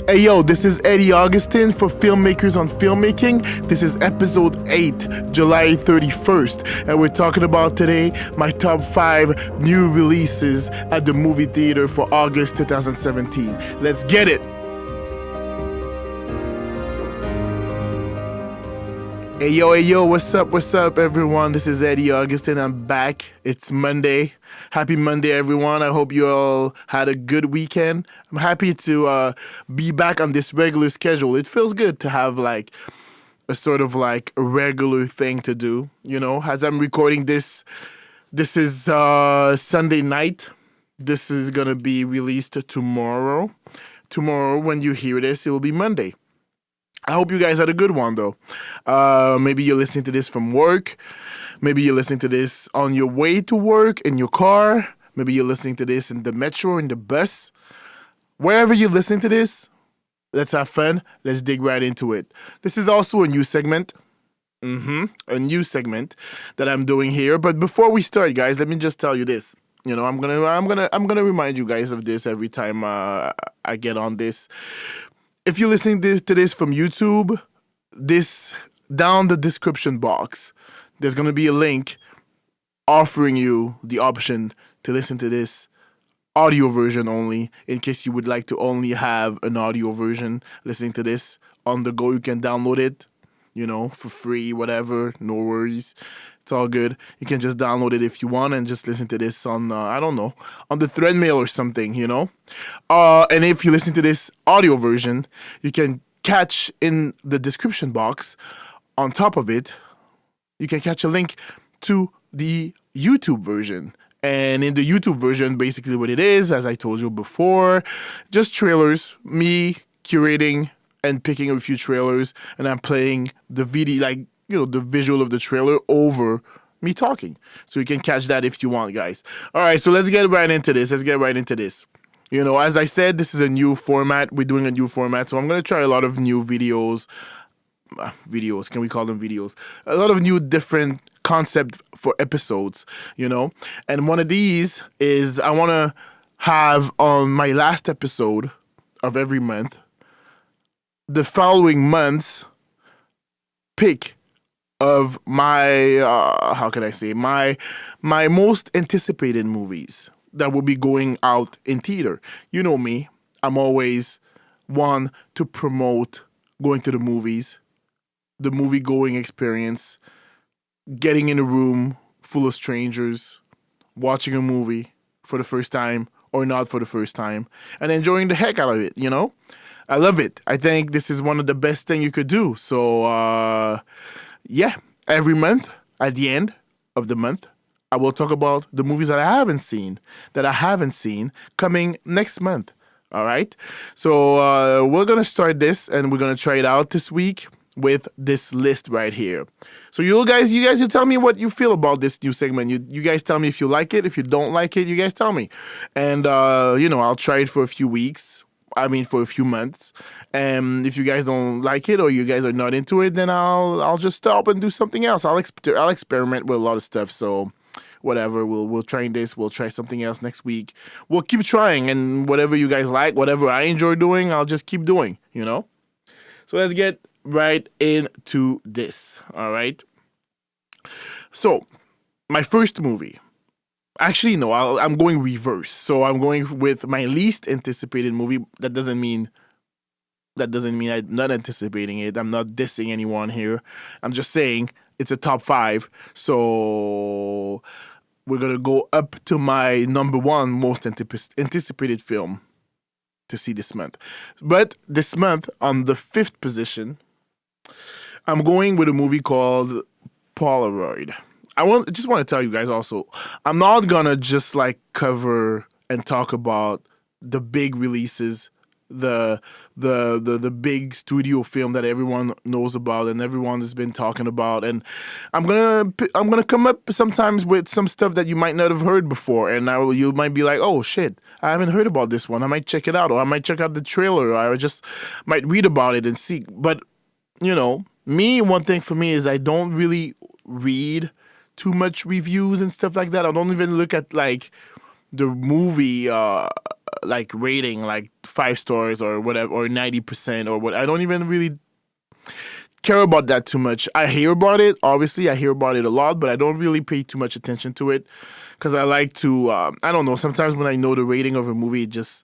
Hey yo, this is Eddie Augustin for Filmmakers on Filmmaking. This is episode 8, July 31st, and we're talking about today my top 5 new releases at the movie theater for August 2017. Let's get it! Hey yo, what's up everyone? This is Eddie Augustin. I'm back. It's Monday. Happy Monday everyone. I hope you all had a good weekend. I'm happy to be back on this regular schedule. It feels good to have like a sort of like a regular thing to do, you know. As I'm recording this is Sunday night. This is going to be released tomorrow. Tomorrow when you hear this, it will be Monday. I hope you guys had a good one, though. Maybe you're listening to this from work. Maybe you're listening to this on your way to work, in your car. Maybe you're listening to this in the metro, in the bus. Wherever you're listening to this, let's have fun. Let's dig right into it. This is also a new segment. A new segment that I'm doing here. But before we start, guys, let me just tell you this. You know, I'm gonna remind you guys of this every time I get on this. If you're listening to this from YouTube, down the description box, there's going to be a link offering you the option to listen to this audio version only. In case you would like to only have an audio version listening to this on the go, you can download it, you know, for free, whatever, no worries. It's all good. You can just download it if you want and just listen to this on, on the treadmill or something, you know. And if you listen to this audio version, you can catch in the description box, on top of it, you can catch a link to the YouTube version. And in the YouTube version, basically what it is, as I told you before, just trailers, me curating and picking a few trailers, and I'm playing the video, like, you know, the visual of the trailer over me talking. So you can catch that if you want, guys. All right, so let's get right into this. You know, as I said, this is a new format. We're doing a new format. So I'm going to try a lot of new videos. Can we call them videos? A lot of new different concept for episodes, you know. And one of these is I want to have on my last episode of every month, the following month's pick of my my most anticipated movies that will be going out in theater. You know me, I'm always one to promote going to the movies, the movie going experience, getting in a room full of strangers, watching a movie for the first time or not for the first time, and enjoying the heck out of it, you know? I love it. I think this is one of the best things you could do. So, yeah, every month, at the end of the month, I will talk about the movies that I haven't seen coming next month. All right? So we're going to start this, and we're going to try it out this week with this list right here. So you guys, you tell me what you feel about this new segment. You guys tell me if you like it. If you don't like it, you guys tell me. And, I'll try it for a few weeks. For a few months. And if you guys don't like it or you guys are not into it, then I'll just stop and do something else. I'll experiment with a lot of stuff. So whatever, we'll try this. We'll try something else next week. We'll keep trying, and whatever you guys like, whatever I enjoy doing, I'll just keep doing, you know? So let's get right into this, all right? So my first movie. Actually, no, I'm going reverse. So I'm going with my least anticipated movie. That doesn't mean I'm not anticipating it. I'm not dissing anyone here. I'm just saying it's a top 5. So we're going to go up to my number 1 most anticipated film to see this month. But this month, on the 5th position, I'm going with a movie called Polaroid. I just want to tell you guys also, I'm not gonna just like cover and talk about the big releases, the big studio film that everyone knows about and everyone has been talking about, and I'm gonna come up sometimes with some stuff that you might not have heard before, and you might be like, oh shit, I haven't heard about this one. I might check it out, or I might check out the trailer, or I just might read about it and see. But you know, one thing for me is I don't really read too much reviews and stuff like that. I don't even look at like the movie like rating, like 5 stars or whatever, or 90% or what. I don't even really care about that too much. I hear about it. Obviously, I hear about it a lot, but I don't really pay too much attention to it because I like to. I don't know. Sometimes when I know the rating of a movie, it just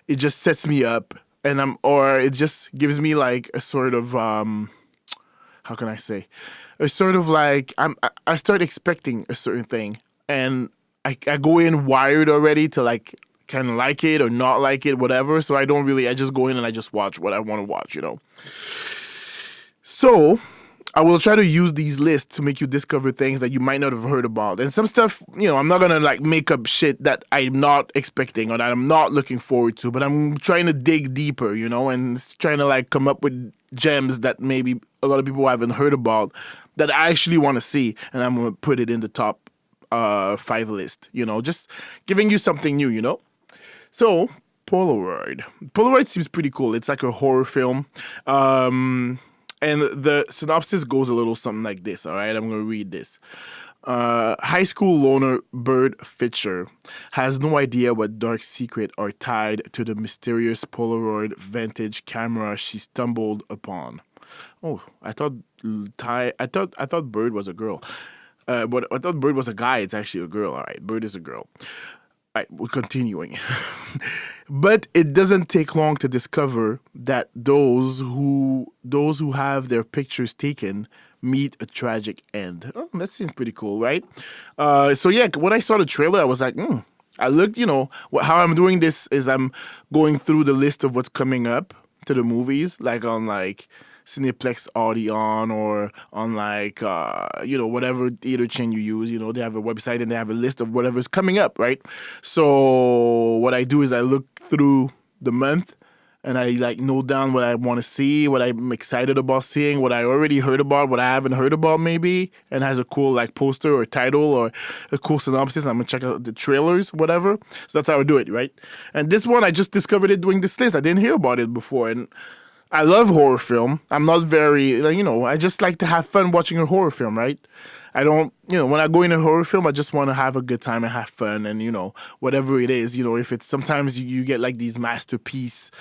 sets me up, and or it just gives me like a sort of how can I say, a sort of like I start expecting a certain thing, and I go in wired already to like kind of like it or not like it, whatever. So I don't really. I just go in and I just watch what I want to watch. So I will try to use these lists to make you discover things that you might not have heard about. And some stuff, I'm not gonna like make up shit that I'm not expecting or that I'm not looking forward to, but I'm trying to dig deeper, and trying to like come up with gems that maybe a lot of people haven't heard about that I actually want to see, and I'm gonna put it in the top 5 list, just giving you something new. So Polaroid. Polaroid seems pretty cool. It's like a horror film. And the synopsis goes a little something like this, all right? I'm going to read this. High school loner Bird Fisher has no idea what dark secrets are tied to the mysterious Polaroid vintage camera she stumbled upon. Oh, I thought Bird was a girl. But I thought Bird was a guy. It's actually a girl. All right, Bird is a girl. All right, we're continuing. But it doesn't take long to discover that those who have their pictures taken meet a tragic end. Oh, that seems pretty cool, right? So yeah, when I saw the trailer, I was like, I looked, how I'm doing this is I'm going through the list of what's coming up to the movies, like on like Cineplex Audion or on like whatever theater chain you use. They have a website and they have a list of whatever's coming up, right? So what I do is I look through the month and I like note down what I want to see, what I'm excited about seeing, what I already heard about, what I haven't heard about maybe, and has a cool like poster or title or a cool synopsis. I'm gonna check out the trailers, whatever. So that's how I do it, right? And this one I just discovered it doing this list. I didn't hear about it before, and I love horror film. I'm not very, I just like to have fun watching a horror film, right? I don't, when I go in a horror film, I just want to have a good time and have fun and, whatever it is, if it's sometimes you get like these masterpiece,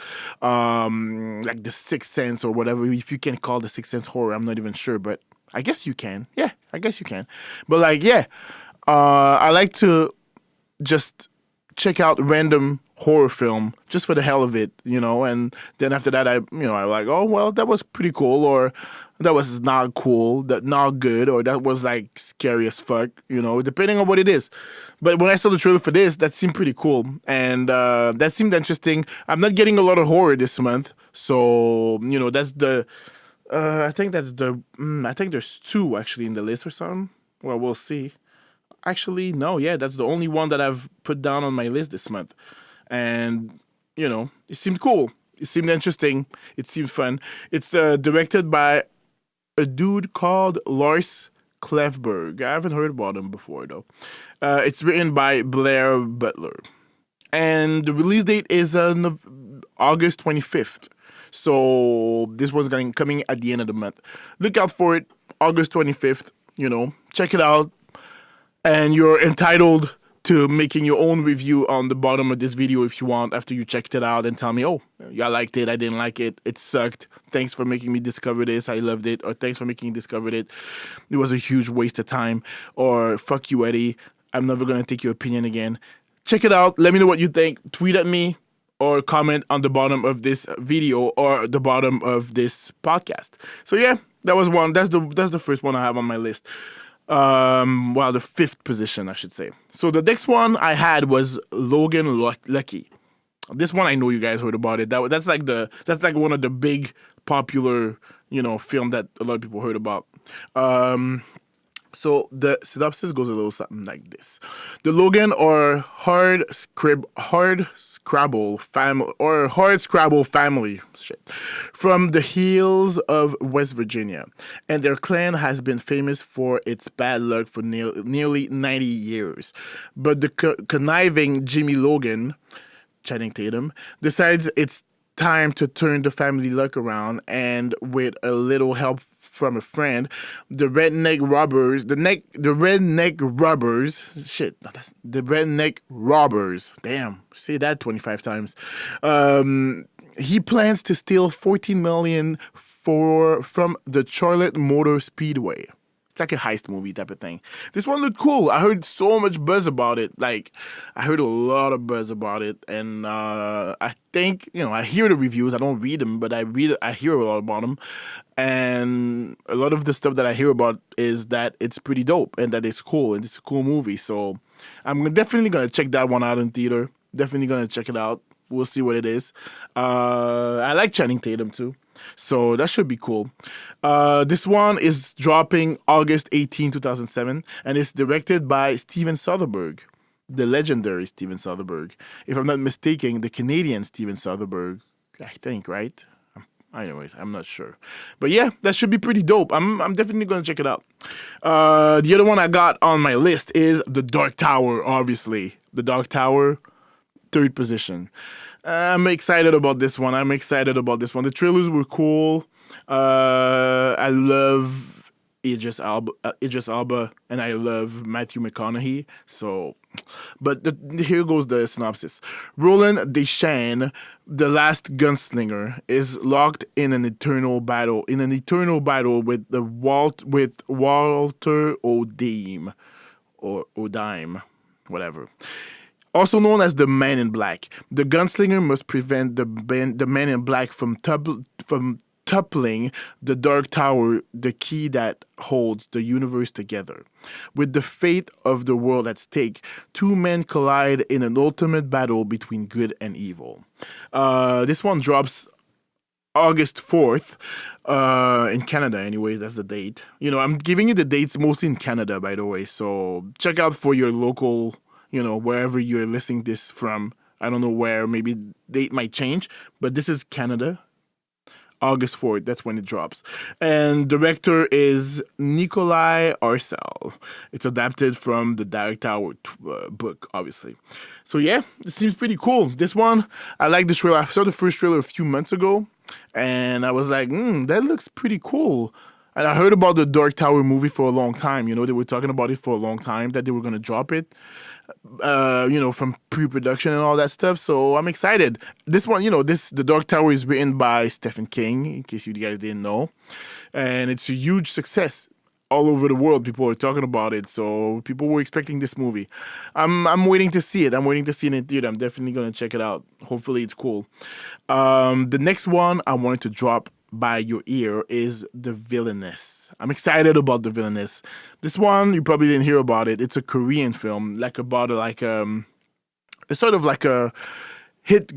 like The Sixth Sense or whatever, if you can call The Sixth Sense horror, I'm not even sure, but I guess you can. Yeah, I guess you can. But like, yeah, I like to just check out random horror film just for the hell of it, and then after that I like, oh well, that was pretty cool, or that was not cool, that not good, or that was like scary as fuck, depending on what it is. But when I saw the trailer for this, that seemed pretty cool, and that seemed interesting. I'm not getting a lot of horror this month, so that's the I think I think there's 2 actually in the list or something. Well, we'll see. Actually, no, yeah, that's the only one that I've put down on my list this month. And, it seemed cool. It seemed interesting. It seemed fun. It's directed by a dude called Lars Klefberg. I haven't heard about him before, though. It's written by Blair Butler. And the release date is August 25th. So this one's coming at the end of the month. Look out for it, August 25th. Check it out. And you're entitled to making your own review on the bottom of this video if you want, after you checked it out, and tell me, oh, I liked it, I didn't like it, it sucked, thanks for making me discover this, I loved it, or thanks for making me discover it, it was a huge waste of time, or fuck you, Eddie, I'm never going to take your opinion again. Check it out, let me know what you think, tweet at me, or comment on the bottom of this video or the bottom of this podcast. So yeah, that was one. That's the first one I have on my list. Well, the 5th position, I should say. So the next one I had was Logan Lucky. This one I know you guys heard about it. That's like one of the big popular film that a lot of people heard about. So the synopsis goes a little something like this: the Logan or hard scrabble family from the hills of West Virginia, and their clan has been famous for its bad luck for nearly 90 years. But the conniving Jimmy Logan, Channing Tatum, decides it's time to turn the family luck around, and with a little help from a friend. The redneck robbers. Shit, no, that's the redneck robbers. Damn, say that 25 times. He plans to steal 14 million from the Charlotte Motor Speedway. It's like a heist movie type of thing. This one looked cool. I heard so much buzz about it. Like, I heard a lot of buzz about it, and I think I hear the reviews. I don't read them, but I hear a lot about them, and a lot of the stuff that I hear about is that it's pretty dope and that it's cool and it's a cool movie. So, I'm definitely gonna check that one out in theater. Definitely gonna check it out. We'll see what it is. I like Channing Tatum too. So that should be cool. This one is dropping August 18, 2007, and it's directed by Steven Soderbergh, the legendary Steven Soderbergh. If I'm not mistaken, the Canadian Steven Soderbergh, I think, right? Anyways, I'm not sure. But yeah, that should be pretty dope. I'm definitely going to check it out. The other one I got on my list is The Dark Tower, obviously. The Dark Tower, third position. I'm excited about this one. The trailers were cool. I love Idris Elba, and I love Matthew McConaughey. So, but here goes the synopsis. Roland Deschain, the last gunslinger, is locked in an eternal battle. With Walter O'Dime, whatever. Also known as the Man in Black, the gunslinger must prevent the Man in Black from toppling the Dark Tower, the key that holds the universe together. With the fate of the world at stake, two men collide in an ultimate battle between good and evil. This one drops August 4th in Canada, anyways. That's the date. I'm giving you the dates mostly in Canada, by the way. So check out for your local, wherever you're listening this from. I don't know where, maybe date might change, but this is Canada. August 4th, that's when it drops. And director is Nikolai Arcel. It's adapted from the Dark Tower book, obviously. So yeah, it seems pretty cool. This one, I like the trailer. I saw the first trailer a few months ago, and I was like, that looks pretty cool. And I heard about the Dark Tower movie for a long time. They were talking about it for a long time, that they were going to drop it. From pre-production and all that stuff. So I'm excited. This one, The Dark Tower is written by Stephen King, in case you guys didn't know. And it's a huge success all over the world. People are talking about it. So people were expecting this movie. I'm waiting to see it. I'm waiting to see it in theater. I'm definitely going to check it out. Hopefully it's cool. The next one I wanted to drop by your ear is The Villainess. I'm excited about The Villainess. This one, you probably didn't hear about it. It's a Korean film, it's sort of like a hit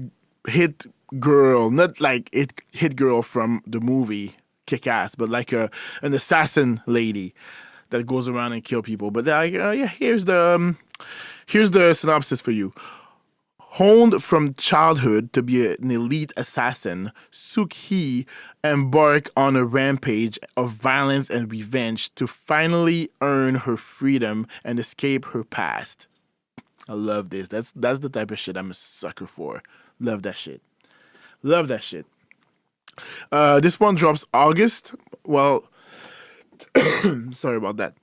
girl, not like hit girl from the movie Kick-Ass, but like an assassin lady that goes around and kill people. But here's the synopsis for you. Honed from childhood to be an elite assassin, Suk-hee embarked on a rampage of violence and revenge to finally earn her freedom and escape her past. I love this. That's the type of shit I'm a sucker for. Love that shit. This one drops August. Well, sorry about that.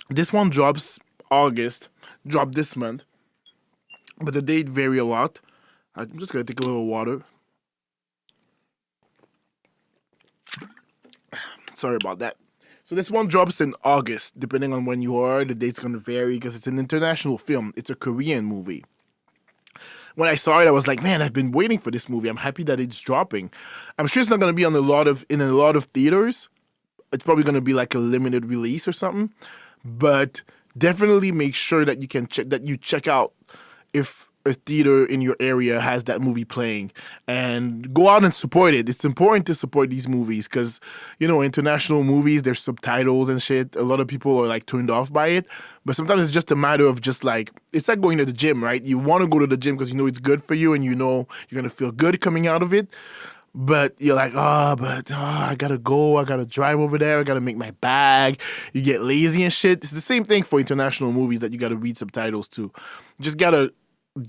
This one drops August. Dropped this month. But the date vary a lot. I'm just going to take a little water. Sorry about that. So this one drops in August. Depending on when you are, the date's going to vary because it's an international film. It's a Korean movie. When I saw it, I was like, man, I've been waiting for this movie. I'm happy that it's dropping. I'm sure it's not going to be in a lot of theaters. It's probably going to be like a limited release or something. But definitely make sure that you check out if a theater in your area has that movie playing, and go out and support it. It's important to support these movies because, international movies, there's subtitles and shit. A lot of people are like turned off by it, but sometimes it's just a matter of just like, it's like going to the gym, right? You want to go to the gym because it's good for you and you're going to feel good coming out of it. But you're like, I gotta go. I gotta drive over there. I gotta make my bag. You get lazy and shit. It's the same thing for international movies that you gotta read subtitles to. You just gotta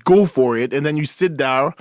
go for it. And then you sit there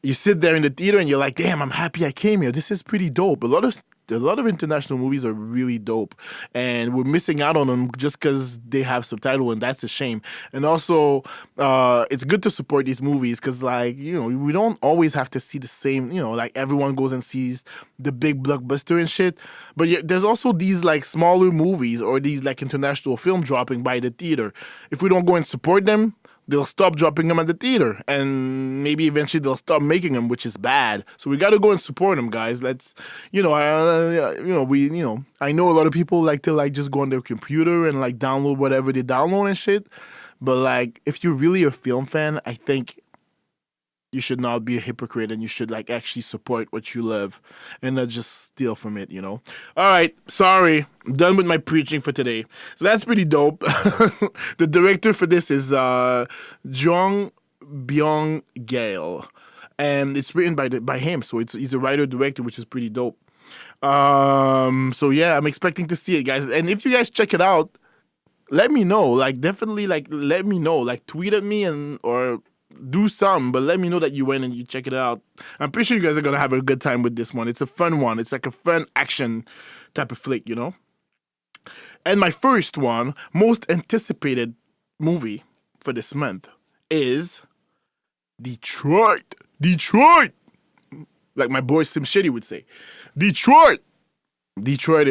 in the theater and you're like, damn, I'm happy I came here. This is pretty dope. A lot of a lot of international movies are really dope, and we're missing out on them just because they have subtitle, and that's a shame. And also, it's good to support these movies because, like, we don't always have to see the same. Like everyone goes and sees the big blockbuster and shit, but yeah, there's also these like smaller movies or these like international film dropping by the theater. If we don't go and support them, they'll stop dropping them at the theater, and maybe eventually they'll stop making them, which is bad. So we got to go and support them, guys. Let's, I know a lot of people like to like just go on their computer and like download whatever they download and shit. But like, if you're really a film fan, I think you should not be a hypocrite, and you should like actually support what you love and not just steal from it. All right, sorry, I'm done with my preaching for today. So that's pretty dope. The director for this is Jong Byung Gale, and it's written by him, so he's a writer director, which is pretty dope. So yeah, I'm expecting to see it, guys. And if you guys check it out, let me know. Like, definitely, like, let me know. Like, tweet at me or do some, but let me know that you went and you check it out. I'm pretty sure you guys are gonna have a good time with this one. It's a fun one. It's like a fun action type of flick. And my first one, most anticipated movie for this month is Detroit. Detroit! Like my boy Sim Shitty would say. Detroit! Detroit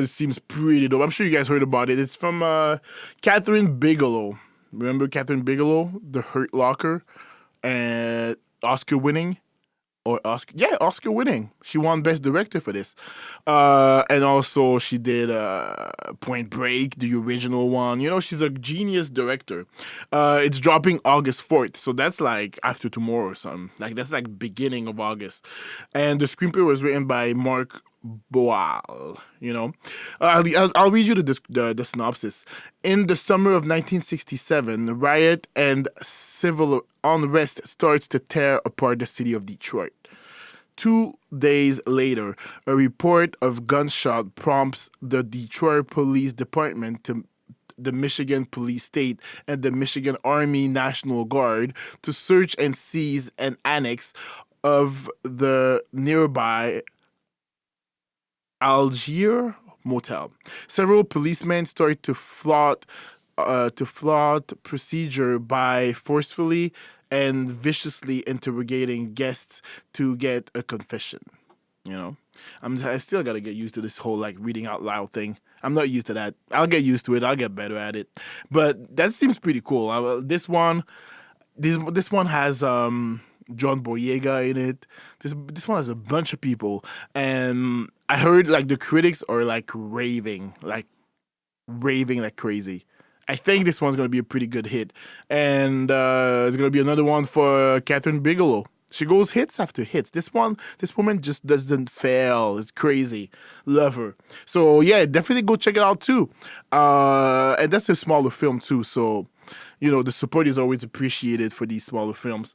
seems pretty dope. I'm sure you guys heard about it. It's from Catherine Bigelow. Remember Catherine Bigelow, The Hurt Locker, and Oscar winning. Oscar winning. She won Best Director for this. And also she did Point Break, the original one. She's a genius director. It's dropping August 4th, so that's like after tomorrow or something. Like, that's like beginning of August. And the screenplay was written by Mark Boal. I'll read you the synopsis. In the summer of 1967, riot and civil unrest starts to tear apart the city of Detroit. 2 days later, a report of gunshot prompts the Detroit Police Department, the Michigan Police State, and the Michigan Army National Guard to search and seize an annex of the nearby Algier Motel. Several policemen start to flout procedure by forcefully and viciously interrogating guests to get a confession. I still gotta get used to this whole like reading out loud thing. I'm not used to that. I'll get used to it. I'll get better at it. But that seems pretty cool. This one has John Boyega in it. This one has a bunch of people, and I heard like the critics are like raving like crazy. I think this one's gonna be a pretty good hit, and it's gonna be another one for Catherine Bigelow. She goes hits after hits. This woman just doesn't fail. It's crazy. Love her. So yeah, definitely go check it out too. And that's a smaller film too. So the support is always appreciated for these smaller films.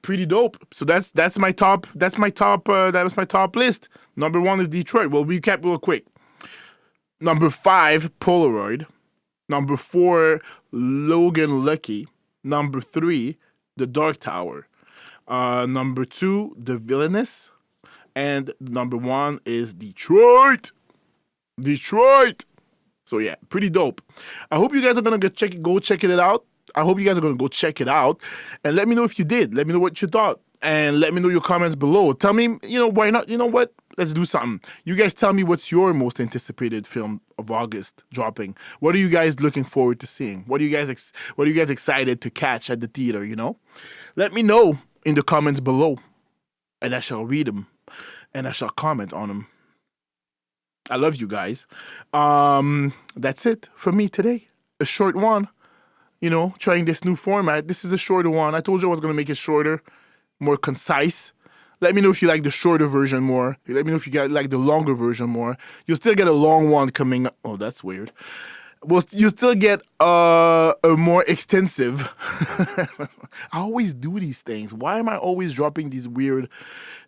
Pretty dope. So that's my top. That was my top list. Number 1 is Detroit. We'll recap real quick. Number 5, Polaroid. Number 4, Logan Lucky. Number 3, The Dark Tower. Number 2, The Villainous. And number 1 is Detroit. Detroit. So yeah, pretty dope. I hope you guys are gonna go check it out. I hope you guys are gonna go check it out, and let me know if you did. Let me know what you thought, and let me know your comments below. Tell me, why not? You know what? Let's do something. You guys tell me what's your most anticipated film of August dropping. What are you guys looking forward to seeing? What are you guys excited to catch at the theater? Let me know in the comments below, and I shall read them, and I shall comment on them. I love you guys. That's it for me today. A short one. Trying this new format. This is a shorter one. I told you I was going to make it shorter, more concise. Let me know if you like the shorter version more. Let me know if you like the longer version more. You'll still get a long one coming up. Oh, that's weird. You still get a more extensive. I always do these things. Why am I always dropping these weird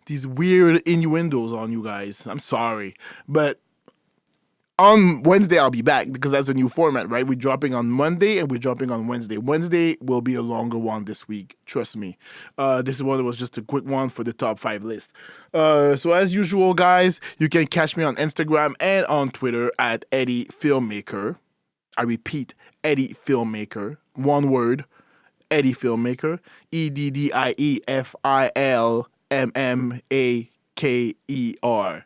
innuendos on you guys? I'm sorry. But On Wednesday, I'll be back because that's a new format, right? We're dropping on Monday and we're dropping on Wednesday. Wednesday will be a longer one this week. Trust me. This one was just a quick one for the top 5 list. So as usual, guys, you can catch me on Instagram and on Twitter at Eddie Filmmaker. I repeat, Eddie Filmmaker. One word, Eddie Filmmaker. EDDIE FILMMAKER.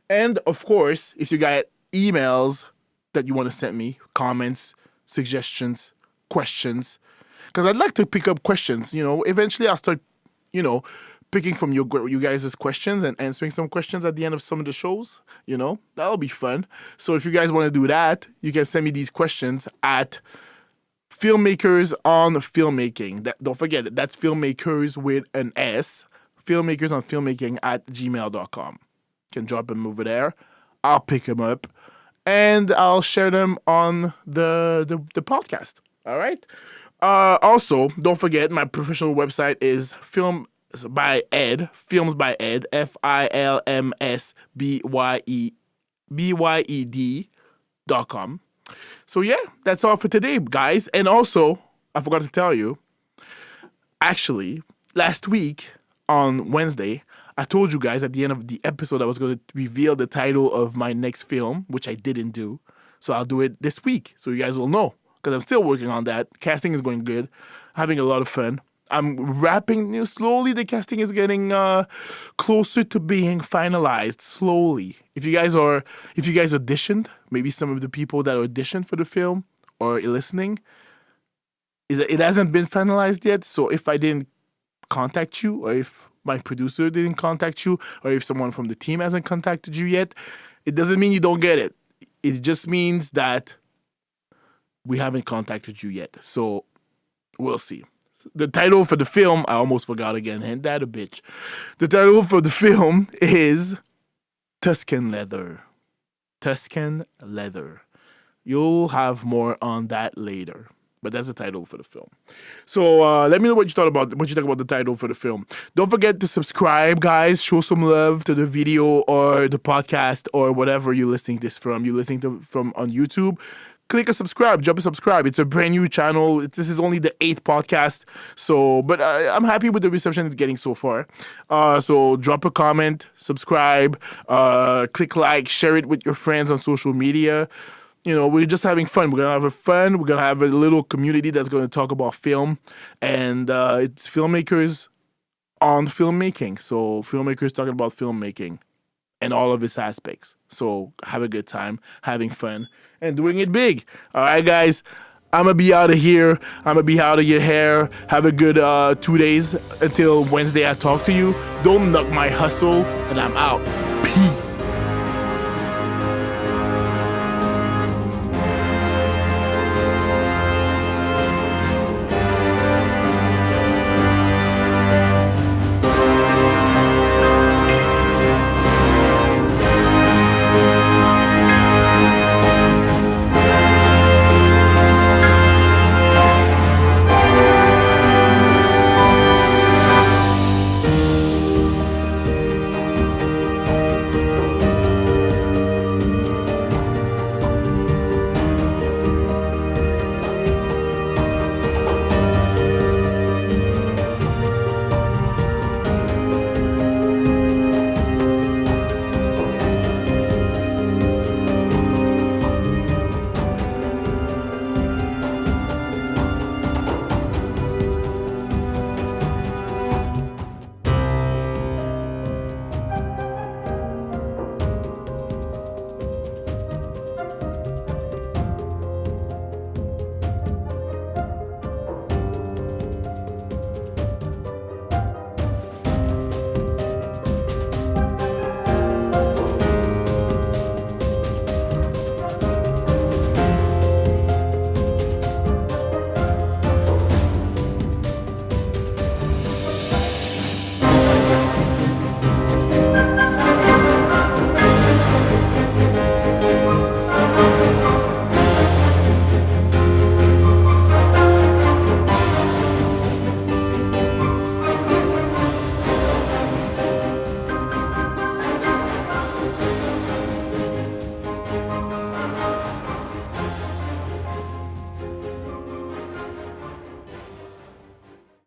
And of course, if you got emails that you want to send me, comments, suggestions, questions, because I'd like to pick up questions. Eventually I'll start, picking from you guys' questions and answering some questions at the end of some of the shows. That'll be fun. So if you guys want to do that, you can send me these questions at Filmmakers on Filmmaking. Don't forget, that's Filmmakers with an S. Filmmakers on Filmmaking at gmail.com. Can drop them over there. I'll pick them up and I'll share them on the podcast. All right. Also, don't forget my professional website is Films by Ed, FilmsbyEd.com. So yeah, that's all for today, guys. And also, I forgot to tell you, actually, last week on Wednesday, I told you guys at the end of the episode I was going to reveal the title of my next film, which I didn't do. So I'll do it this week so you guys will know because I'm still working on that. Casting is going good. Having a lot of fun. I'm wrapping slowly. The casting is getting closer to being finalized slowly. If you guys auditioned, maybe some of the people that auditioned for the film or listening, it hasn't been finalized yet. So if I didn't contact you, or if my producer didn't contact you, or if someone from the team hasn't contacted you yet, it doesn't mean you don't get it. It just means that we haven't contacted you yet. So we'll see. The title for the film, I almost forgot again. Ain't that a bitch? The title for the film is Tuscan Leather. Tuscan Leather. You'll have more on that later. But that's the title for the film. So let me know what you think about the title for the film. Don't forget to subscribe, guys. Show some love to the video or the podcast or whatever you're listening this from. You're listening to from on YouTube. Click a subscribe. Drop a subscribe. It's a brand new channel. This is only the 8th podcast. So, but I'm happy with the reception it's getting so far. So drop a comment, subscribe, click like, share it with your friends on social media. We're just having fun. We're going to have fun. We're going to have a little community that's going to talk about film. And it's Filmmakers on Filmmaking. So Filmmakers talking about filmmaking and all of its aspects. So have a good time, having fun, and doing it big. All right, guys. I'm going to be out of here. I'm going to be out of your hair. Have a good 2 days until Wednesday I talk to you. Don't knock my hustle. And I'm out. Peace.